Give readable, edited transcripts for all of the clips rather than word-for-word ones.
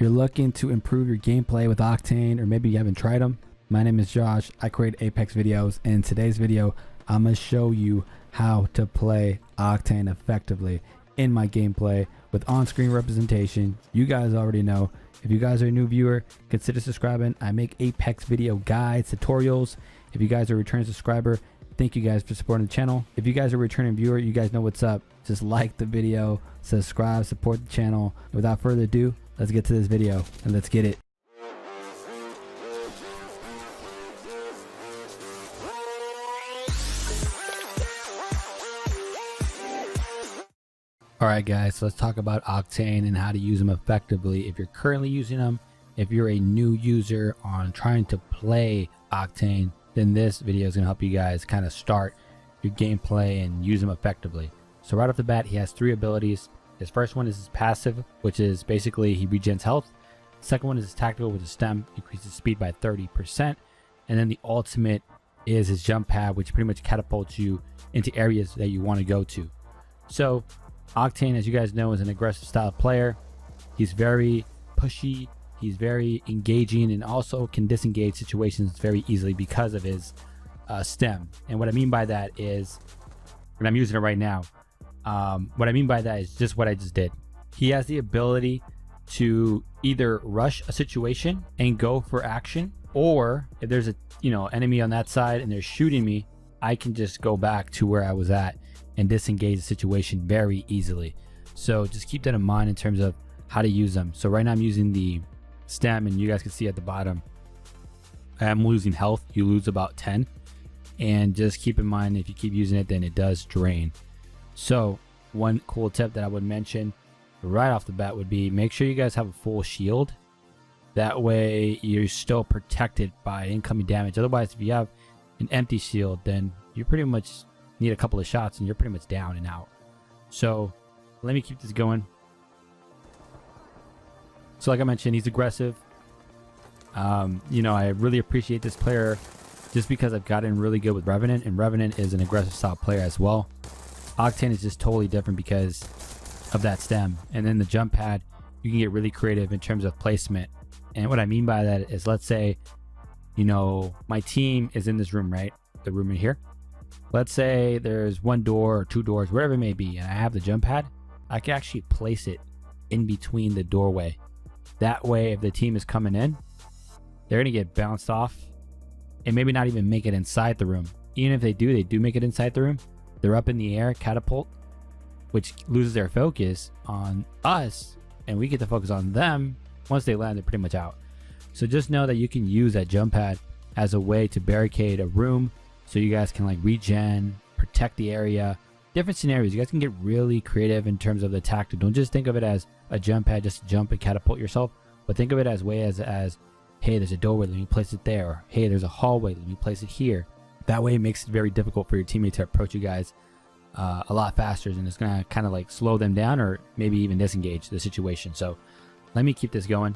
you're looking to improve your gameplay with Octane, or maybe you haven't tried them, my name is Josh. I create Apex videos, and in today's video I'm going to show you how to play Octane effectively in my gameplay with on-screen representation. You guys already know. If you guys are a new viewer, consider subscribing. I make Apex video guides, tutorials. If you guys are a returning subscriber, thank you guys for supporting the channel. If you guys are a returning viewer, you guys know what's up. Just like the video, subscribe, support the channel. Without further ado, let's get to this video and let's get it. Alright guys, so let's talk about Octane and how to use them effectively. If you're currently using them, if you're a new user on trying to play Octane, then this video is going to help you guys kind of start your gameplay and use them effectively. So right off the bat, he has 3 abilities. His first one is his passive, which is basically he regens health. Second one is his tactical, with his stem, increases speed by 30%. And then the ultimate is his jump pad, which pretty much catapults you into areas that you want to go to. So Octane, as you guys know, is an aggressive style player. He's very pushy, he's very engaging, and also can disengage situations very easily because of his stem. And what I mean by that is, and I'm using it right now, what I mean by that is just what I just did. He has the ability to either rush a situation and go for action, or if there's a enemy on that side and they're shooting me, I can just go back to where I was at and disengage the situation very easily. So just keep that in mind in terms of how to use them. So right now I'm using the stem, and you guys can see at the bottom I'm losing health. You lose about 10, and just keep in mind, if you keep using it, then it does drain. So one cool tip that I would mention right off the bat would be, make sure you guys have a full shield. That way you're still protected by incoming damage. Otherwise, if you have an empty shield, then you pretty much need a couple of shots and you're pretty much down and out. So let me keep this going. So like I mentioned, he's aggressive. I really appreciate this player just because I've gotten really good with Revenant, and Revenant is an aggressive style player as well. Octane is just totally different because of that stem. And then the jump pad, you can get really creative in terms of placement. And what I mean by that is, let's say, my team is in this room, right? The room in here. Let's say there's 1 door or 2 doors, whatever it may be, and I have the jump pad. I can actually place it in between the doorway. That way, if the team is coming in, they're gonna get bounced off and maybe not even make it inside the room. Even if they do make it inside the room, they're up in the air, catapult, which loses their focus on us, and we get to focus on them. Once they land, they're pretty much out. So just know that you can use that jump pad as a way to barricade a room, so you guys can like regen, protect the area. Different scenarios. You guys can get really creative in terms of the tactic. Don't just think of it as a jump pad, just to jump and catapult yourself, but think of it as hey, there's a doorway, let me place it there. Or, hey, there's a hallway, let me place it here. That way it makes it very difficult for your teammate to approach you guys a lot faster, and it's gonna kind of like slow them down or maybe even disengage the situation. So let me keep this going.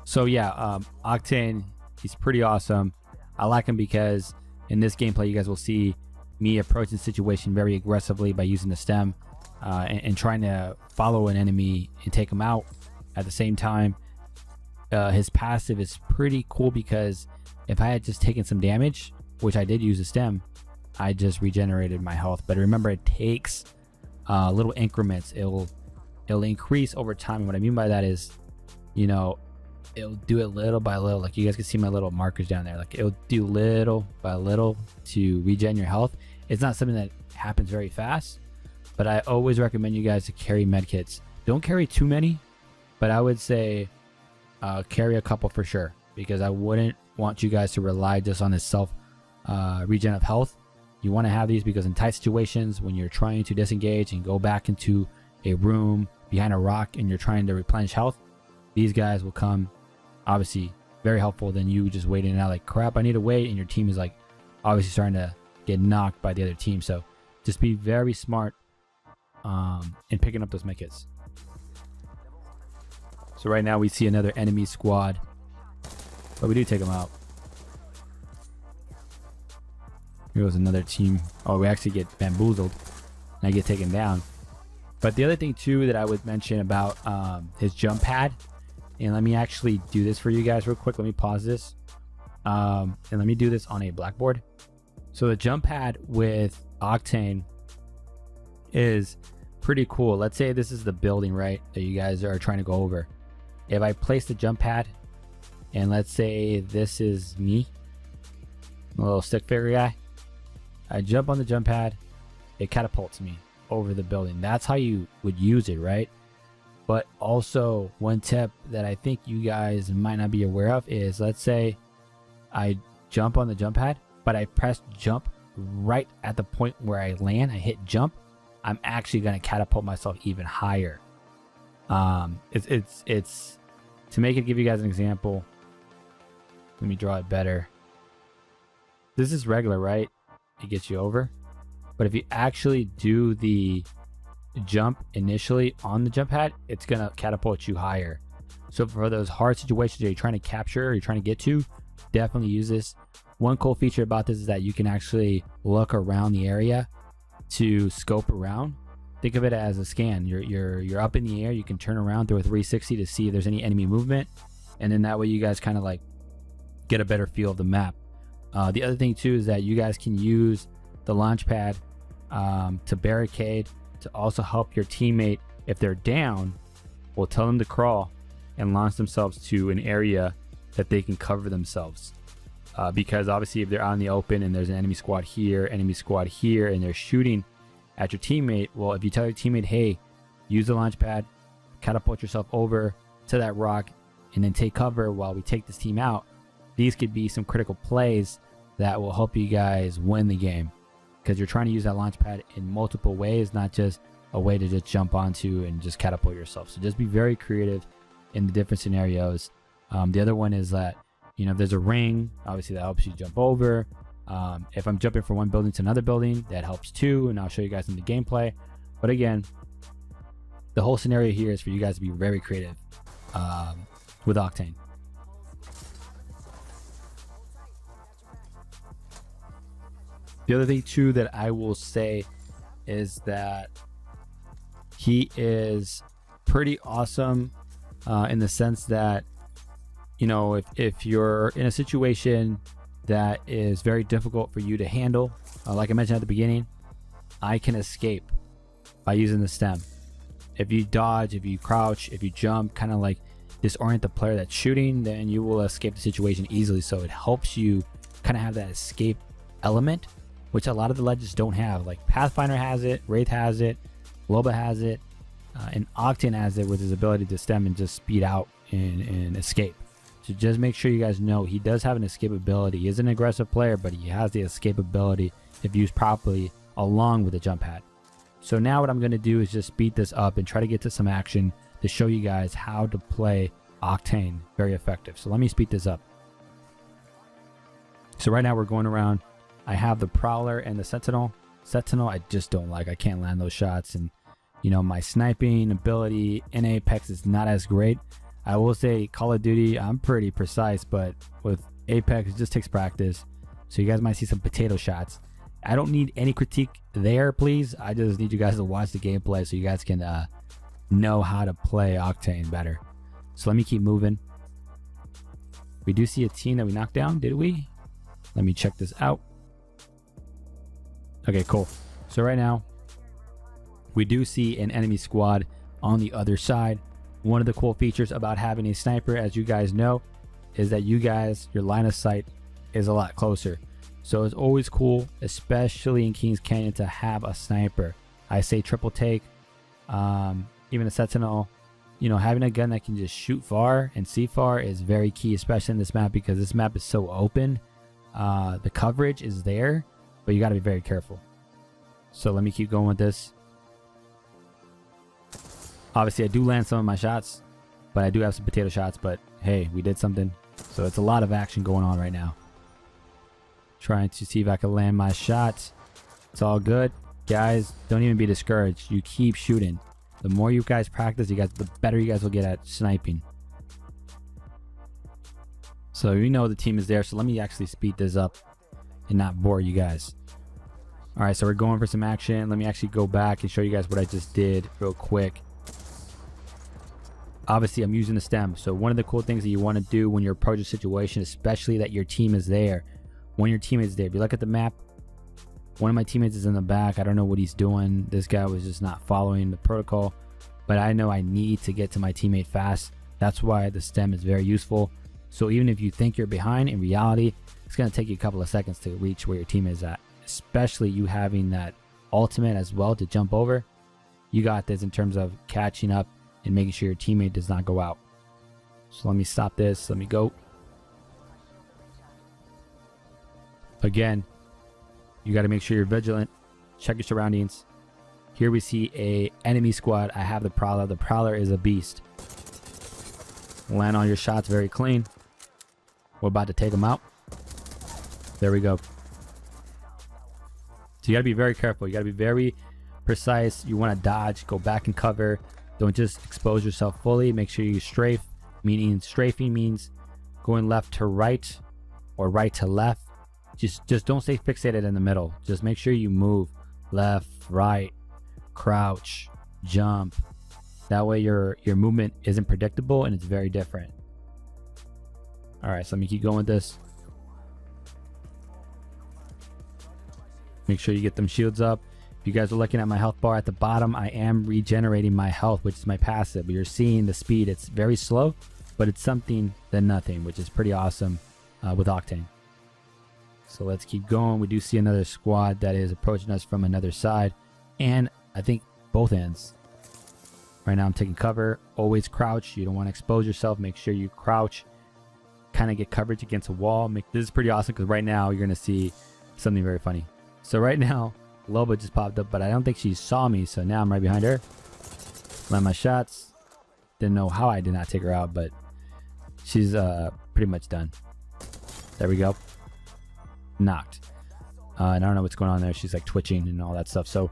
So yeah, Octane, he's pretty awesome. I like him because in this gameplay, you guys will see me approaching the situation very aggressively by using the stem and trying to follow an enemy and take him out. At the same time, his passive is pretty cool because if I had just taken some damage, which I did use the stem, I just regenerated my health. But remember, it takes little increments. It'll increase over time. And what I mean by that is, it'll do it little by little. Like you guys can see my little markers down there. Like it'll do little by little to regen your health. It's not something that happens very fast, but I always recommend you guys to carry medkits. Don't carry too many, but I would say carry a couple for sure, because I wouldn't want you guys to rely just on this self regen of health. You want to have these because in tight situations, when you're trying to disengage and go back into a room behind a rock and you're trying to replenish health, these guys will come obviously very helpful than you just waiting out like, crap, I need to wait, and your team is like obviously starting to get knocked by the other team. So just be very smart in picking up those medkits. So right now we see another enemy squad, but we do take them out. Here goes another team. Oh, we actually get bamboozled and I get taken down. But the other thing too that I would mention about his jump pad, and let me actually do this for you guys real quick. Let me pause this and let me do this on a blackboard. So the jump pad with Octane is pretty cool. Let's say this is the building, right, that you guys are trying to go over. If I place the jump pad, and let's say this is me, a little stick figure guy, I jump on the jump pad, it catapults me over the building. That's how you would use it, right? But also one tip that I think you guys might not be aware of is, let's say I jump on the jump pad, but I press jump right at the point where I land. I hit jump, I'm actually going to catapult myself even higher. It's to make it, give you guys an example. Let me draw it better. This is regular, right? It gets you over. But if you actually do the jump initially on the jump pad, it's going to catapult you higher. So for those hard situations that you're trying to capture or you're trying to get to, definitely use this. One cool feature about this is that you can actually look around the area to scope around. Think of it as a scan. You're up in the air, you can turn around through a 360 to see if there's any enemy movement, and then that way you guys kind of like get a better feel of the map. The other thing too is that you guys can use the launch pad to barricade, to also help your teammate if they're down. We'll tell them to crawl and launch themselves to an area that they can cover themselves, because obviously if they're out in the open and there's an enemy squad here, and they're shooting at your teammate, well, if you tell your teammate, hey, use the launch pad, catapult yourself over to that rock, and then take cover while we take this team out, these could be some critical plays that will help you guys win the game, because you're trying to use that launch pad in multiple ways, not just a way to just jump onto and just catapult yourself. So just be very creative in the different scenarios. The other one is that, you know, if there's a ring, obviously that helps you jump over. If I'm jumping from one building to another building, that helps too, and I'll show you guys in the gameplay. But again, the whole scenario here is for you guys to be very creative with Octane. The other thing too that I will say is that he is pretty awesome in the sense that, you know, if you're in a situation that is very difficult for you to handle, like I mentioned at the beginning, I can escape by using the stem. If you dodge, if you crouch, if you jump, kind of like disorient the player that's shooting, then you will escape the situation easily. So it helps you kind of have that escape element, which a lot of the legends don't have. Like Pathfinder has it, Wraith has it, Loba has it, and Octane has it with his ability to stem and just speed out and escape. So just make sure you guys know he does have an escape ability. He is an aggressive player, but he has the escape ability if used properly along with the jump pad. So now what I'm going to do is just speed this up and try to get to some action to show you guys how to play Octane very effective. So let me speed this up. So right now we're going around. I have the Prowler and the Sentinel. Sentinel I just don't like. I can't land those shots, and you know, my sniping ability in Apex is not as great. I will say Call of Duty, I'm pretty precise, but with Apex, it just takes practice. So you guys might see some potato shots. I don't need any critique there, please. I just need you guys to watch the gameplay so you guys can know how to play Octane better. So let me keep moving. We do see a team that we knocked down, did we? Let me check this out. Okay, cool. So right now, we do see an enemy squad on the other side. One of the cool features about having a sniper, as you guys know, is that you guys, your line of sight is a lot closer. So it's always cool, especially in Kings Canyon, to have a sniper. I say triple take, even a Sentinel. You know, having a gun that can just shoot far and see far is very key, especially in this map, because this map is so open. The coverage is there, but you got to be very careful. So let me keep going with this. Obviously, I do land some of my shots, but I do have some potato shots. But hey, we did something. So it's a lot of action going on right now. Trying to see if I can land my shots. It's all good. Guys, don't even be discouraged. You keep shooting. The more you guys practice, the better you guys will get at sniping. So you know the team is there. So let me actually speed this up and not bore you guys. All right, so we're going for some action. Let me actually go back and show you guys what I just did real quick. Obviously, I'm using the stem. So one of the cool things that you want to do when you're approaching a situation, especially that your team is there, when your teammate is there, if you look at the map, one of my teammates is in the back. I don't know what he's doing. This guy was just not following the protocol, but I know I need to get to my teammate fast. That's why the stem is very useful. So even if you think you're behind, in reality, it's going to take you a couple of seconds to reach where your team is at, especially you having that ultimate as well to jump over. You got this in terms of catching up and making sure your teammate does not go out. So let me stop this. Let me go. Again, you got to make sure you're vigilant. Check your surroundings. Here we see a enemy squad. I have the Prowler. The Prowler is a beast. Land all your shots very clean. We're about to take them out. There we go. So you got to be very careful. You got to be very precise. You want to dodge, go back and cover. Don't just expose yourself fully. Make sure you strafe, meaning strafing means going left to right or right to left. Just don't stay fixated in the middle. Just make sure you move left, right, crouch, jump. That way your movement isn't predictable and it's very different. All right, so let me keep going with this. Make sure you get them shields up. If you guys are looking at my health bar at the bottom, I am regenerating my health, which is my passive. But you're seeing the speed. It's very slow, but it's something than nothing, which is pretty awesome with Octane. So let's keep going. We do see another squad that is approaching us from another side, and I think both ends. Right now I'm taking cover. Always crouch. You don't want to expose yourself. Make sure you crouch. Kind of get coverage against a wall. This is pretty awesome because right now you're going to see something very funny. So right now, Loba just popped up, but I don't think she saw me, so now I'm right behind her. Land my shots. Didn't know how I did not take her out, but she's pretty much done. There we go. Knocked. And I don't know what's going on there. She's like twitching and all that stuff. So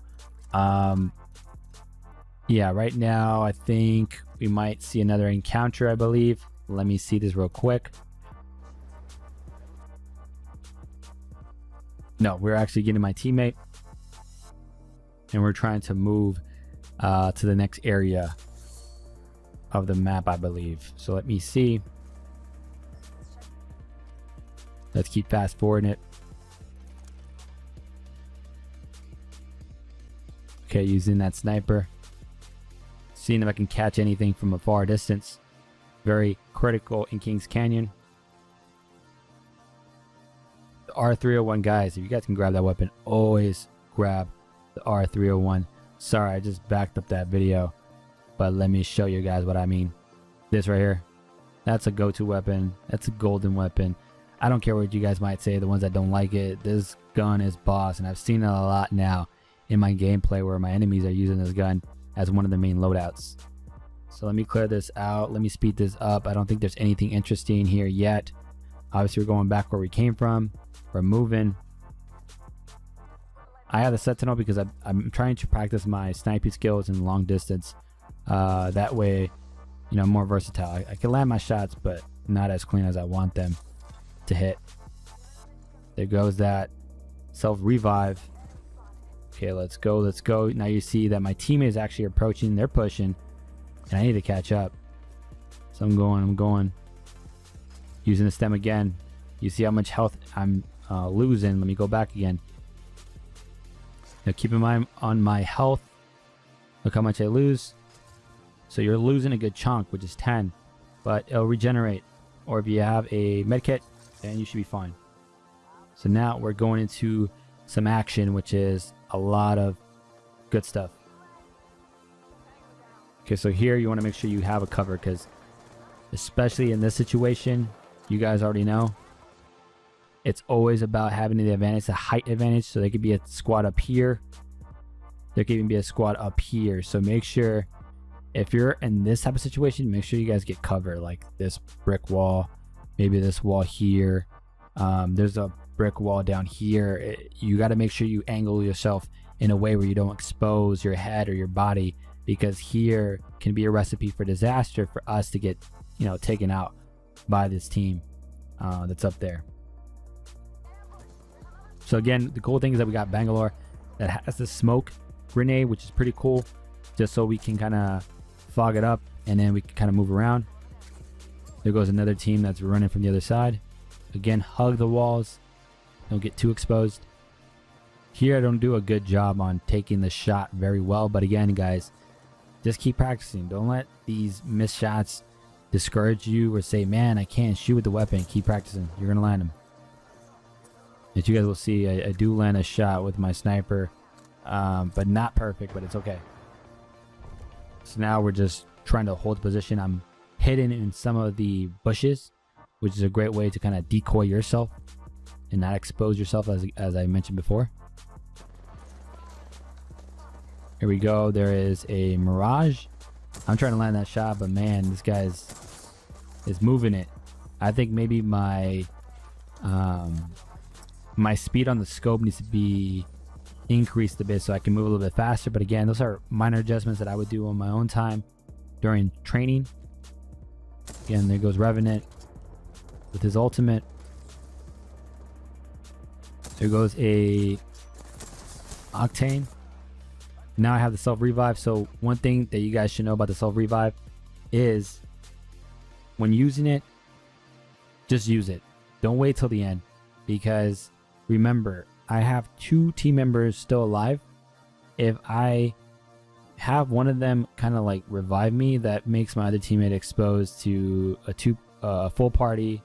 yeah, right now I think we might see another encounter, I believe. Let me see this real quick. No, we're actually getting my teammate, and we're trying to move to the next area of the map, I believe. So let me see. Let's keep fast forwarding it. Okay, using that sniper. Seeing if I can catch anything from a far distance. Very critical in Kings Canyon. The R301, guys, if you guys can grab that weapon, always grab the R301. Sorry, I just backed up that video, but let me show you guys what I mean. This right here, that's a go-to weapon. That's a golden weapon. I don't care what you guys might say, the ones that don't like it. This gun is boss, and I've seen it a lot now in my gameplay where my enemies are using this gun as one of the main loadouts. So let me clear this out. Let me speed this up. I don't think there's anything interesting here yet. Obviously, we're going back where we came from. We're moving. I have the Sentinel because I'm trying to practice my sniping skills in long distance. That way, you know, I'm more versatile. I can land my shots, but not as clean as I want them to hit. There goes that self-revive. Okay, let's go, let's go. Now you see that my teammate is actually approaching. They're pushing, and I need to catch up. So I'm going. Using the stem again. You see how much health I'm losing. Let me go back again. Now keep in mind on my health, look how much I lose. So you're losing a good chunk, which is 10, but it'll regenerate. Or if you have a medkit, then you should be fine. So now we're going into some action, which is a lot of good stuff. Okay, so here you want to make sure you have a cover, because especially in this situation, you guys already know, it's always about having the advantage, the height advantage. So there could be a squad up here. There could even be a squad up here. So make sure, if you're in this type of situation, make sure you guys get cover, like this brick wall, maybe this wall here. There's a brick wall down here. You got to make sure you angle yourself in a way where you don't expose your head or your body, because here can be a recipe for disaster for us to get, you know, taken out by this team that's up there. So again, the cool thing is that we got Bangalore. that has the smoke grenade, which is pretty cool, just so we can kind of fog it up and then we can kind of move around. There goes another team that's running from the other side. Again, hug the walls, don't get too exposed. Here I don't do a good job on taking the shot very well, but again guys, just keep practicing. Don't let these missed shots discourage you or say, man, I can't shoot with the weapon. Keep practicing, you're gonna land them. As you guys will see, I do land a shot with my sniper, but not perfect, but it's okay. So now we're just trying to hold the position. I'm hidden in some of the bushes, which is a great way to kind of decoy yourself and not expose yourself, as I mentioned before. Here we go. There is a Mirage. I'm trying to land that shot, but man, this guy's is moving it. I think maybe my my speed on the scope needs to be increased a bit so I can move a little bit faster. But again, those are minor adjustments that I would do on my own time during training. Again, there goes Revenant with his ultimate. There goes a Octane. Now I have the self-revive. So one thing that you guys should know about the self-revive is when using it, just use it. Don't wait till the end, because remember, I have 2 team members still alive. If I have one of them kind of like revive me, that makes my other teammate exposed to a full party,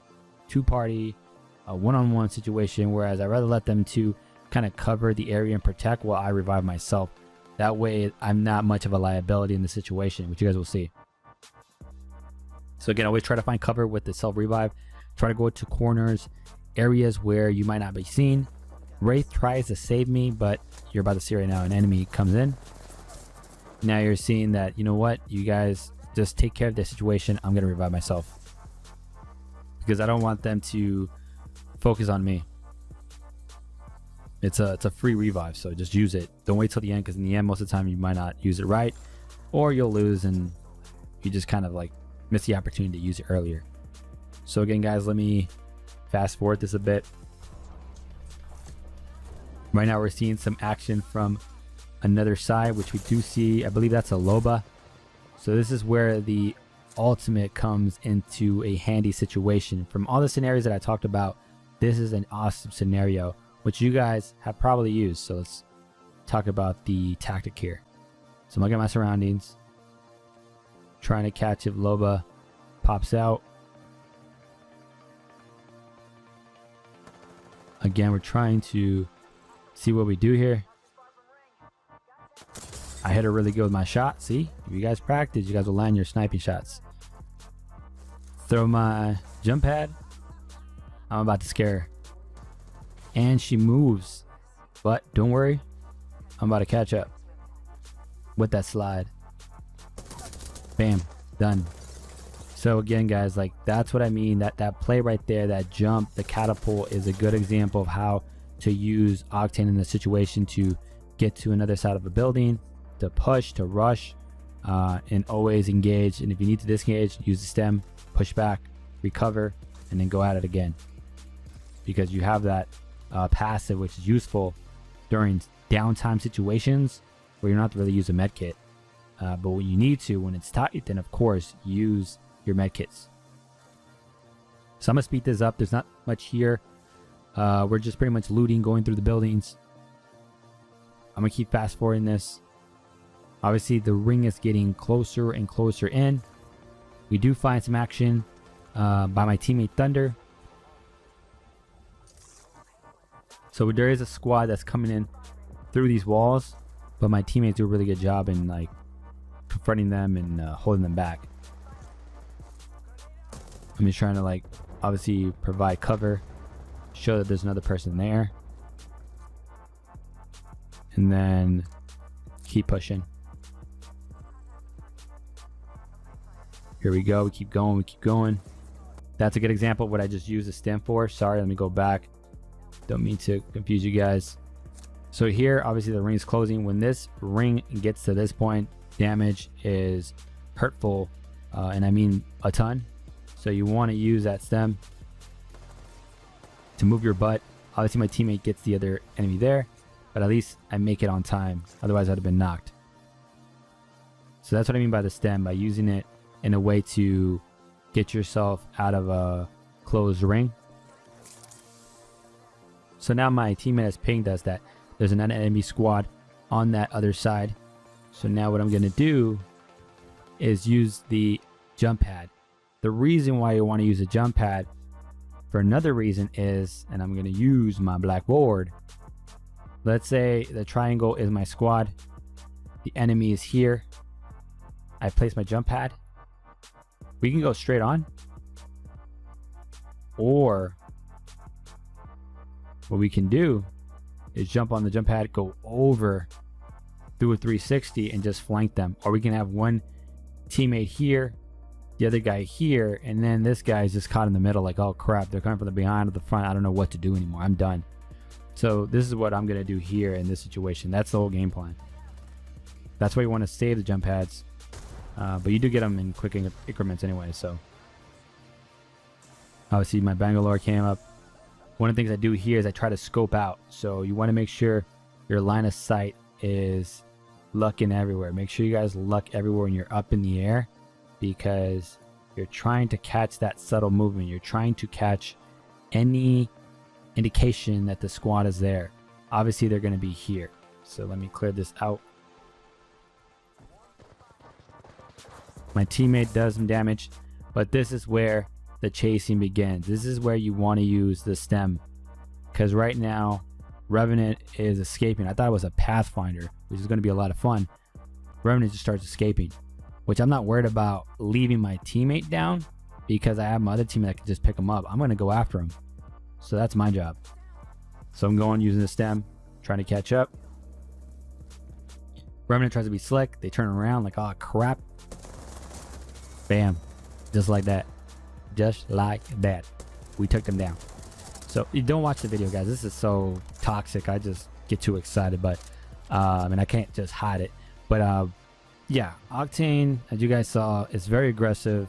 2-party, a one-on-one situation, whereas I'd rather let them 2 kind of cover the area and protect while I revive myself. That way I'm not much of a liability in the situation, which you guys will see. So again, always try to find cover with the self-revive. Try to go to corners, areas where you might not be seen. Wraith tries to save me, but you're about to see right now an enemy comes in. Now you're seeing that, you know what, you guys just take care of the situation. I'm gonna revive myself because I don't want them to focus on me. It's a free revive, so just use it. Don't wait till the end, because in the end, most of the time you might not use it right, or you'll lose and you just kind of like miss the opportunity to use it earlier. So again guys, let me fast forward this a bit. Right now we're seeing some action from another side, which we do see. I believe that's a Loba. So this is where the ultimate comes into a handy situation. From all the scenarios that I talked about, this is an awesome scenario, which you guys have probably used. So let's talk about the tactic here. So I'm looking at my surroundings, trying to catch if Loba pops out. Again, we're trying to see what we do here. I hit her really good with my shot. See, if you guys practice, you guys will land your sniping shots. Throw my jump pad. I'm about to scare her. And she moves. But don't worry, I'm about to catch up with that slide. Bam, done. So again guys, like that's what I mean, that play right there, that jump, the catapult is a good example of how to use Octane in a situation to get to another side of a building, to push, to rush, and always engage. And if you need to disengage, use the stem, push back, recover, and then go at it again, because you have that passive, which is useful during downtime situations where you're not really use a med kit. But when you need to, when it's tight, then of course use your med kits. So I'm gonna speed this up. There's not much here. We're just pretty much looting, going through the buildings. I'm gonna keep fast forwarding this. Obviously the ring is getting closer and closer in. We do find some action by my teammate Thunder. So there is a squad that's coming in through these walls, but my teammates do a really good job in like confronting them and holding them back. I'm just trying to like obviously provide cover, show that there's another person there, and then keep pushing. Here we go. We keep going. We keep going. That's a good example of what I just used the stem for. Sorry, let me go back. Don't mean to confuse you guys. So here, obviously the ring is closing. When this ring gets to this point, damage is hurtful, and I mean a ton. So you want to use that stem to move your butt. Obviously my teammate gets the other enemy there. but at least I make it on time. Otherwise, I'd have been knocked. So that's what I mean by the stem, by using it in a way to get yourself out of a closed ring. So now my teammate has pinged us that there's an enemy squad on that other side. So now what I'm going to do is use the jump pad. The reason why you want to use a jump pad for another reason is, and I'm going to use my blackboard. Let's say the triangle is my squad. The enemy is here. I place my jump pad. We can go straight on. Or what we can do is jump on the jump pad, go over, do a 360 and just flank them. Or we can have one teammate here, the other guy here, and then this guy is just caught in the middle like, oh crap, they're coming from the behind or the front. I don't know what to do anymore. I'm done. So this is what I'm going to do here in this situation. That's the whole game plan. That's why you want to save the jump pads. But you do get them in quick increments anyway. So obviously my Bangalore came up. One of the things I do here is I try to scope out. So you want to make sure your line of sight is lucking everywhere. Make sure you guys luck everywhere when you're up in the air, because you're trying to catch that subtle movement. You're trying to catch any indication that the squad is there. Obviously they're going to be here. So let me clear this out. My teammate does some damage, but this is where the chasing begins. This is where you want to use the stem, because right now Revenant is escaping. I thought it was a Pathfinder, which is going to be a lot of fun. Revenant just starts escaping, which I'm not worried about leaving my teammate down, because I have my other teammate that can just pick him up. I'm going to go after him. So that's my job. So I'm going using the stem, trying to catch up. Revenant tries to be slick. They turn around like, oh crap. Bam. Just like that. Just like that. We took them down. So you don't watch the video, guys. This is so toxic. I just get too excited, but and I can't just hide it. But yeah, Octane, as you guys saw, is very aggressive,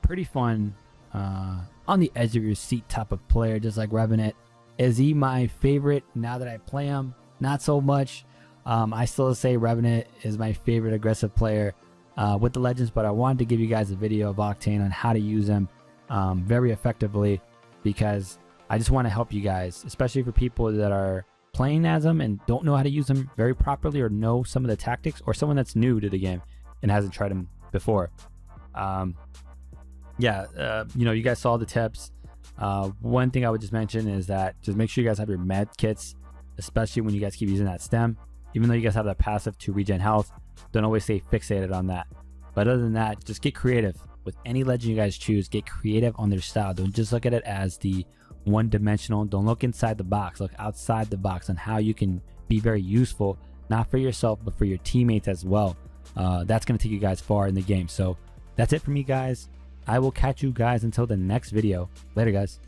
pretty fun, on the edge of your seat type of player, just like Revenant. Is he my favorite now that I play him? Not so much. I still say Revenant is my favorite aggressive player with the Legends, but I wanted to give you guys a video of Octane on how to use him very effectively, because I just want to help you guys, especially for people that are playing as him and don't know how to use him very properly, or know some of the tactics, or someone that's new to the game and hasn't tried him before. Yeah, you know, you guys saw the tips. One thing I would just mention is that just make sure you guys have your med kits, especially when you guys keep using that stem. Even though you guys have that passive to regen health, don't always stay fixated on that. But other than that, just get creative with any legend you guys choose. Get creative on their style. Don't just look at it as the one-dimensional. Don't look inside the box. Look outside the box on how you can be very useful, not for yourself but for your teammates as well. That's going to take you guys far in the game. So that's it for me, guys. I will catch you guys until the next video. Later, guys.